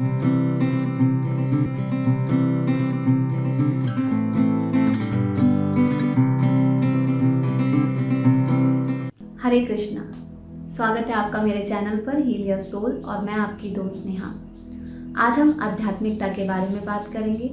हरे कृष्णा। स्वागत है आपका मेरे चैनल पर हील योर सोल और मैं आपकी दोस्त नेहा। आज हम आध्यात्मिकता के बारे में बात करेंगे।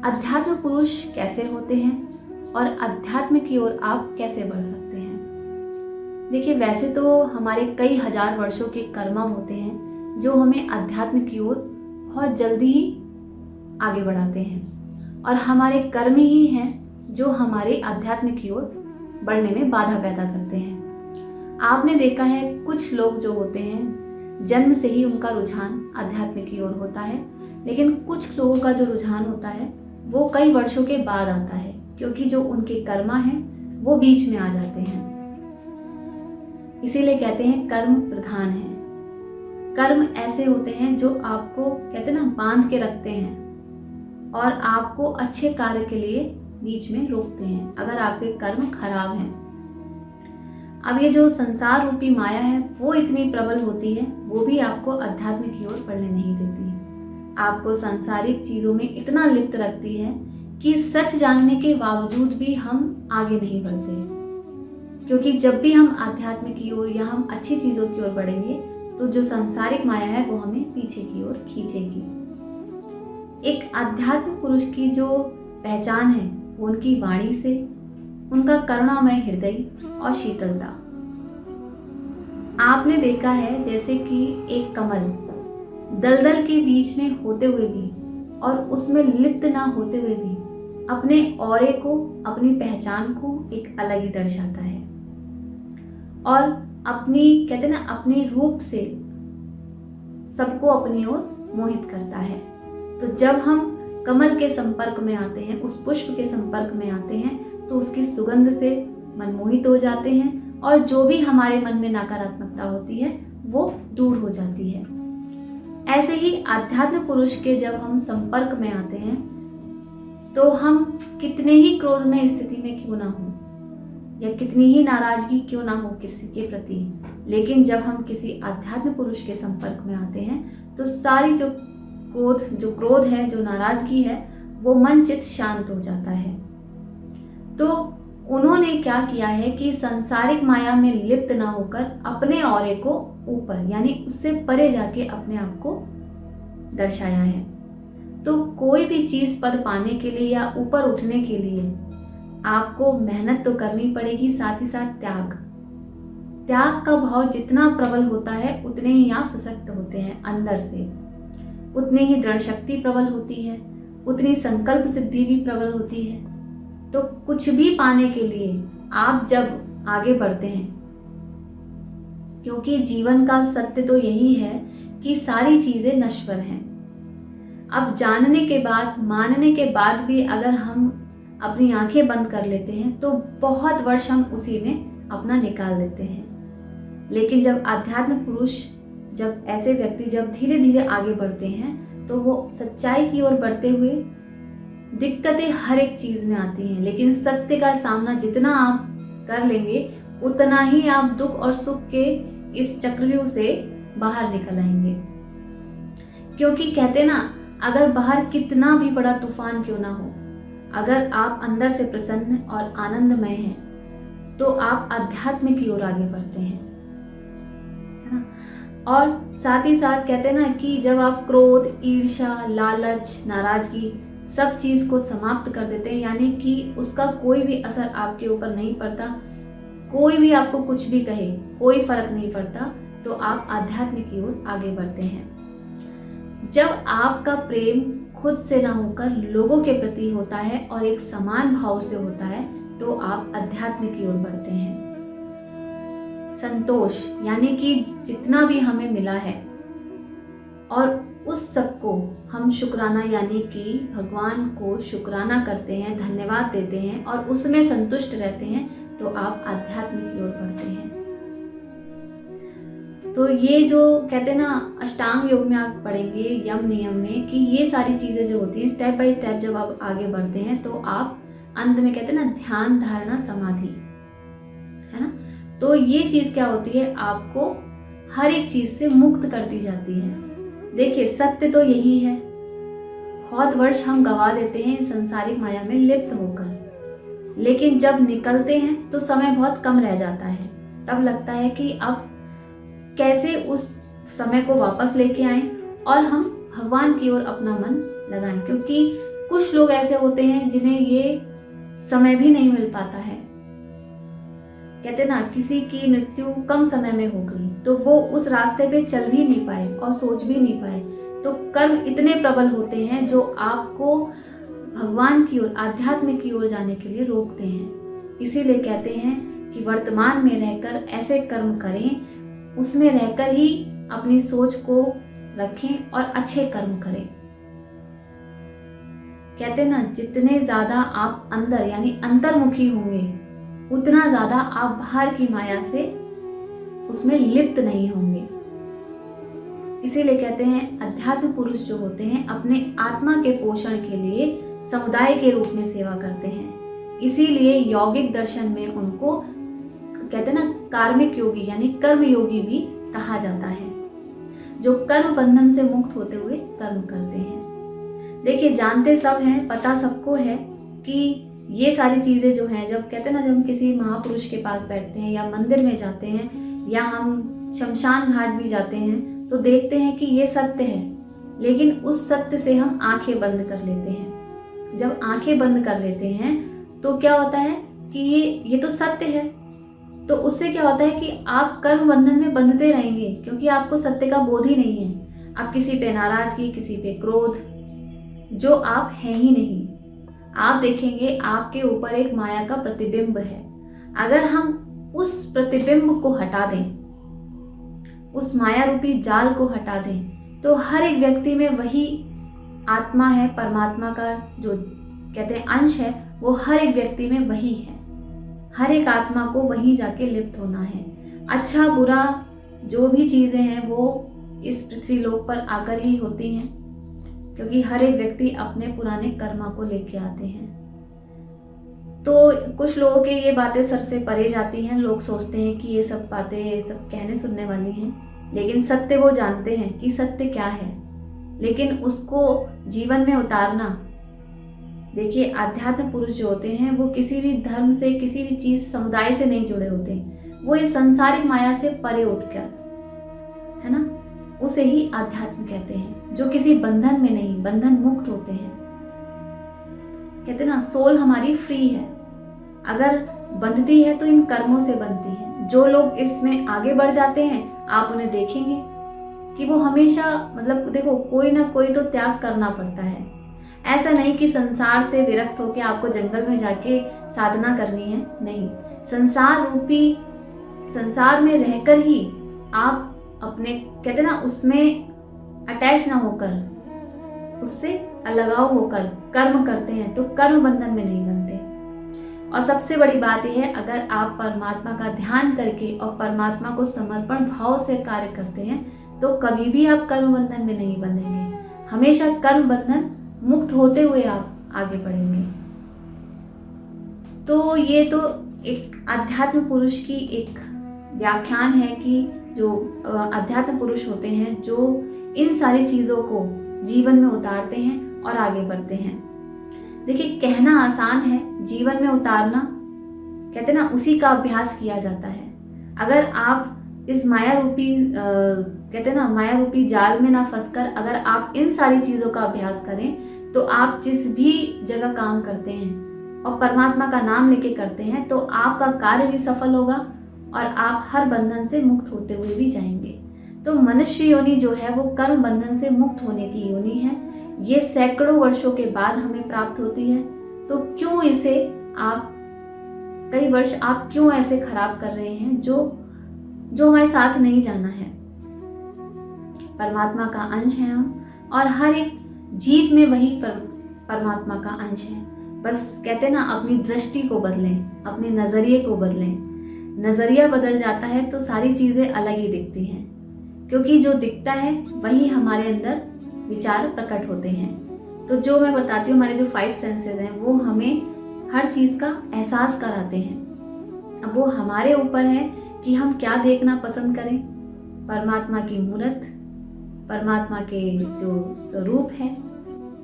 अध्यात्म पुरुष कैसे होते हैं और अध्यात्म की ओर आप कैसे बढ़ सकते हैं। देखिए, वैसे तो हमारे कई हजार वर्षों के कर्म होते हैं जो हमें अध्यात्म की ओर बहुत जल्दी ही आगे बढ़ाते हैं, और हमारे कर्म ही हैं जो हमारे अध्यात्म की ओर बढ़ने में बाधा पैदा करते हैं। आपने देखा है, कुछ लोग जो होते हैं जन्म से ही उनका रुझान अध्यात्म की ओर होता है, लेकिन कुछ लोगों का जो रुझान होता है वो कई वर्षों के बाद आता है, क्योंकि जो उनके कर्मा हैं वो बीच में आ जाते हैं। इसीलिए कहते हैं कर्म प्रधान है। कर्म ऐसे होते हैं जो आपको कहते हैं ना बांध के रखते हैं और आपको अच्छे कार्य के लिए बीच में रोकते हैं अगर आपके कर्म खराब हैं। अब ये जो संसार रूपी माया है वो इतनी प्रबल होती है, वो भी आपको अध्यात्म की ओर बढ़ने नहीं देती। आपको सांसारिक चीजों में इतना लिप्त रखती है कि सच जानने के बावजूद भी हम आगे नहीं बढ़ते, क्योंकि जब भी हम अध्यात्म की ओर या हम अच्छी चीजों की ओर बढ़ेंगे तो जो सांसारिक माया है वो हमें पीछे की ओर खींचेगी। एक अध्यात्म पुरुष की जो पहचान है वो उनकी वाणी से, उनका करुणामय हृदय और शीतलता। आपने देखा है जैसे कि एक कमल दलदल के बीच में होते हुए भी और उसमें लिप्त ना होते हुए भी अपने औरे को, अपनी पहचान को एक अलग ही दर्शाता है और अपनी कहते ना अपने रूप से सबको अपनी ओर मोहित करता है। तो जब हम कमल के संपर्क में आते हैं, उस पुष्प के संपर्क में आते हैं, तो उसकी सुगंध से मनमोहित हो जाते हैं और जो भी हमारे मन में नकारात्मकता होती है वो दूर हो जाती है। ऐसे ही आध्यात्म पुरुष के जब हम संपर्क में आते हैं तो हम कितने ही क्रोधमय स्थिति में क्यों ना हो या कितनी ही नाराजगी क्यों ना हो किसी के प्रति, लेकिन जब हम किसी आध्यात्म पुरुष के संपर्क में आते हैं तो सारी जो क्रोध है, जो नाराजगी है, वो मन चित्त शांत हो जाता है। तो उन्होंने क्या किया है कि सांसारिक माया में लिप्त ना होकर अपने औरे को ऊपर यानी उससे परे जाके अपने आप को दर्शाया है। तो कोई भी चीज पद पाने के लिए या ऊपर उठने के लिए आपको मेहनत तो करनी पड़ेगी, साथ ही साथ त्याग का भाव जितना प्रबल होता है उतने ही आप सशक्त होते हैं अंदर से, उतनी ही दृढ़ शक्ति प्रबल होती है, उतनी संकल्प सिद्धि भी प्रबल होती है। तो कुछ भी पाने के लिए आप जब आगे बढ़ते हैं, क्योंकि जीवन का सत्य तो यही है कि सारी चीजें नश्वर हैं। अब जानने के बाद, मानने के बाद भी अगर हम अपनी आंखें बंद कर लेते हैं तो बहुत वर्ष हम उसी में अपना निकाल देते हैं। लेकिन जब आध्यात्म पुरुष, जब ऐसे व्यक्ति जब धीरे धीरे आगे बढ़ते हैं तो वो सच्चाई की ओर बढ़ते हुए, दिक्कतें हर एक चीज में आती हैं, लेकिन सत्य का सामना जितना आप कर लेंगे उतना ही आप दुख और सुख के इस चक्रव्यूह से बाहर निकल आएंगे। क्योंकि कहते ना, अगर बाहर कितना भी बड़ा तूफान क्यों ना हो, अगर आप अंदर से प्रसन्न और आनंदमय हैं तो आप अध्यात्म की ओर आगे बढ़ते हैं, है ना। और साथ ही साथ कहते हैं ना कि जब आप क्रोध, ईर्ष्या, लालच, नाराजगी सब चीज को समाप्त कर देते हैं, यानी कि उसका कोई भी असर आपके ऊपर नहीं पड़ता, कोई भी आपको कुछ भी कहे कोई फर्क नहीं पड़ता, तो आप आध्यात्म की ओर आगे बढ़ते हैं। जब आपका प्रेम खुद से ना होकर लोगों के प्रति होता है और एक समान भाव से होता है तो आप अध्यात्म की ओर बढ़ते हैं। संतोष यानी कि जितना भी हमें मिला है और उस सबको हम शुक्राना यानी कि भगवान को शुक्राना करते हैं, धन्यवाद देते हैं और उसमें संतुष्ट रहते हैं, तो आप आध्यात्म की ओर बढ़ते हैं। तो ये जो कहते हैं ना, अष्टांग योग में आप पढ़ेंगे यम नियम में कि ये सारी चीजें जो होती हैं स्टेप बाय स्टेप जब आप आगे बढ़ते हैं तो आप अंत में कहते हैं ना ध्यान, धारणा, समाधि, है ना। तो ये चीज क्या होती है, आपको हर एक चीज से मुक्त कर दी जाती है। देखिए सत्य तो यही है, बहुत वर्ष हम गवा देते हैं संसारिक माया में लिप्त होकर, लेकिन जब निकलते हैं तो समय बहुत कम रह जाता है। तब लगता है कि अब कैसे उस समय को वापस लेके आएं और हम भगवान की ओर अपना मन लगाएं, क्योंकि कुछ लोग ऐसे होते हैं जिन्हें ये समय भी नहीं मिल पाता है। कहते ना, किसी की मृत्यु कम समय में हो गई तो वो उस रास्ते पे चल भी नहीं पाए और सोच भी नहीं पाए। तो कर्म इतने प्रबल होते हैं जो आपको भगवान की ओर, आध्यात्म की ओर जाने के लिए रोकते हैं। इसीलिए कहते हैं कि वर्तमान में रहकर ऐसे कर्म करें, उसमें रहकर ही अपनी सोच को रखें और अच्छे कर्म करें। कहते ना, जितने ज्यादा आप अंदर यानी अंतर्मुखी होंगे उतना ज्यादा आप बाहर की माया से उसमें लिप्त नहीं होंगे। इसीलिए कहते हैं अध्यात्म पुरुष जो होते हैं अपने आत्मा के पोषण के लिए समुदाय के रूप में सेवा करते हैं। इसीलिए यौगिक दर्शन में उनको कहते हैं ना कार्मिक योगी यानी कर्म योगी भी कहा जाता है, जो कर्म बंधन से मुक्त होते हुए कर्म करते हैं। देखिए जानते सब हैं, पता सबको है कि ये सारी चीजें जो हैं, जब कहते हैं ना, जब हम किसी महापुरुष के पास बैठते हैं या मंदिर में जाते हैं या हम शमशान घाट भी जाते हैं तो देखते हैं कि ये सत्य है, लेकिन उस सत्य से हम आंखें बंद कर लेते हैं। जब आंखें बंद कर लेते हैं तो क्या होता है कि ये तो सत्य है, तो उससे क्या होता है कि आप कर्म बंधन में बंधते रहेंगे, क्योंकि आपको सत्य का बोध ही नहीं है। आप किसी पे नाराजगी, किसी पे क्रोध, जो आप हैं ही नहीं। आप देखेंगे आपके ऊपर एक माया का प्रतिबिंब है। अगर हम उस प्रतिबिंब को हटा दें, उस माया रूपी जाल को हटा दें, तो हर एक व्यक्ति में वही आत्मा है, परमात्मा का जो कहते हैं अंश है, वो हर एक व्यक्ति में वही है। हर एक आत्मा को वहीं जाके लिप्त होना है। अच्छा बुरा जो भी चीजें हैं वो इस पृथ्वी लोक पर आकर ही होती हैं, क्योंकि हर एक व्यक्ति अपने पुराने कर्मा को लेके आते हैं। तो कुछ लोगों के ये बातें सर से परे जाती हैं। लोग सोचते हैं कि ये सब बातें, ये सब कहने सुनने वाली हैं, लेकिन सत्य वो जानते हैं कि सत्य क्या है, लेकिन उसको जीवन में उतारना। देखिए आध्यात्म पुरुष जो होते हैं वो किसी भी धर्म से, किसी भी चीज, समुदाय से नहीं जुड़े होते हैं। वो इस संसारिक माया से परे उठकर, है ना, उसे ही आध्यात्म कहते हैं, जो किसी बंधन में नहीं, बंधन मुक्त होते हैं। कहते ना, सोल हमारी फ्री है, अगर बंधती है तो इन कर्मों से बंधती है। जो लोग इसमें आगे बढ़ जाते हैं आप उन्हें देखेंगे कि वो हमेशा, मतलब देखो, कोई ना कोई तो त्याग करना पड़ता है। ऐसा नहीं कि संसार से विरक्त होकर आपको जंगल में जाके साधना करनी है, नहीं। संसार में रहकर ही आप अपने, कहते ना, उसमें अटैच ना होकर, उससे अलगाव होकर कर्म करते हैं तो कर्म बंधन में नहीं बनते। और सबसे बड़ी बात यह है, अगर आप परमात्मा का ध्यान करके और परमात्मा को समर्पण भाव से कार्य करते हैं तो कभी भी आप कर्म बंधन में नहीं बंधेंगे। हमेशा कर्म बंधन मुक्त होते हुए आप आगे बढ़ेंगे। तो ये तो एक अध्यात्म पुरुष की एक व्याख्यान है कि जो अध्यात्म पुरुष होते हैं जो इन सारी चीजों को जीवन में उतारते हैं और आगे बढ़ते हैं। देखिए कहना आसान है, जीवन में उतारना, कहते ना, उसी का अभ्यास किया जाता है। अगर आप इस माया रूपी कहते ना, माया रूपी जाल में ना फंसकर अगर आप इन सारी चीजों का अभ्यास करें तो आप जिस भी जगह काम करते हैं और परमात्मा का नाम लेके करते हैं तो आपका कार्य भी सफल होगा और आप हर बंधन से मुक्त होते हुए भी जाएंगे। तो मनुष्य योनि जो है वो कर्म बंधन से मुक्त होने की योनि है। ये सैकड़ों वर्षों के बाद हमें प्राप्त होती है। तो क्यों इसे आप, कई वर्ष आप क्यों ऐसे खराब कर रहे हैं जो हमारे साथ नहीं जाना है। परमात्मा का अंश है हम, और हर एक जीव में वही परमात्मा का अंश है। बस कहते ना, अपनी दृष्टि को बदलें, अपने नजरिए को बदलें। नजरिया बदल जाता है तो सारी चीजें अलग ही दिखती हैं, क्योंकि जो दिखता है वही हमारे अंदर विचार प्रकट होते हैं। तो जो मैं बताती हूँ, हमारे जो 5 सेंसेस हैं वो हमें हर चीज का एहसास कराते हैं। अब वो हमारे ऊपर है कि हम क्या देखना पसंद करें। परमात्मा की मूर्त, परमात्मा के जो स्वरूप है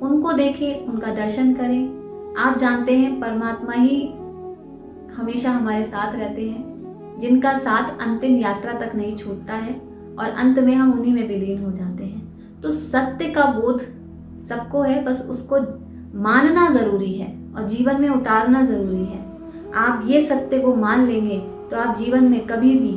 उनको देखें, उनका दर्शन करें। आप जानते हैं परमात्मा ही हमेशा हमारे साथ रहते हैं, जिनका साथ अंतिम यात्रा तक नहीं छूटता है और अंत में हम उन्हीं में विलीन हो जाते हैं। तो सत्य का बोध सबको है, बस उसको मानना ज़रूरी है और जीवन में उतारना ज़रूरी है। आप ये सत्य को मान लेंगे तो आप जीवन में कभी भी,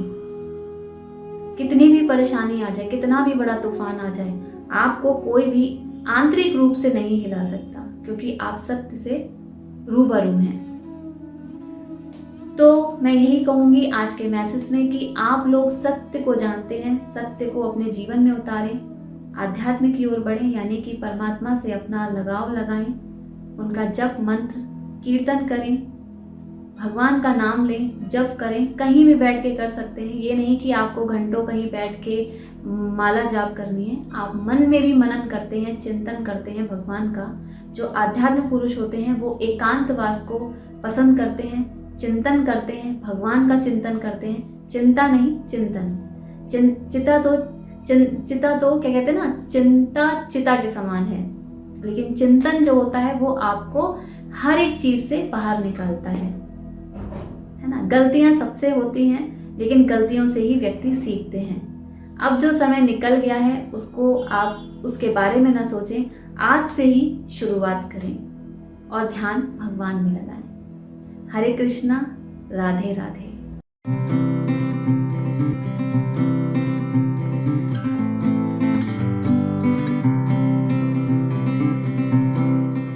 कितनी भी परेशानी आ जाए, कितना भी बड़ा तूफान आ जाए, आपको कोई भी आंतरिक रूप से नहीं हिला सकता, क्योंकि आप सत्य से रूबरू हैं। तो मैं यही कहूँगी आज के मैसेज में कि आप लोग सत्य को जानते हैं, सत्य को अपने जीवन में उतारें, आध्यात्म की ओर बढ़ें, यानी कि परमात्मा से अपना लगाव लगाएं, उनका जप मंत्र कीर्तन करें, भगवान का नाम लें, जप करें। कहीं भी बैठ के कर सकते हैं, ये नहीं कि आपको घंटों कहीं बैठ के माला जाप करनी है। आप मन में भी मनन करते हैं, चिंतन करते हैं भगवान का। जो आध्यात्म पुरुष होते हैं वो एकांतवास को पसंद करते हैं, चिंतन करते हैं, भगवान का चिंतन करते हैं। चिंता नहीं, चिंतन। चिता तो क्या कहते हैं ना, चिंता चिता के समान है, लेकिन चिंतन जो होता है वो आपको हर एक चीज से बाहर निकालता है ना। गलतियां सबसे होती हैं, लेकिन गलतियों से ही व्यक्ति सीखते हैं। अब जो समय निकल गया है उसको आप उसके बारे में ना सोचें, आज से ही शुरुआत करें और ध्यान भगवान में लगाएं। हरे कृष्णा, राधे राधे।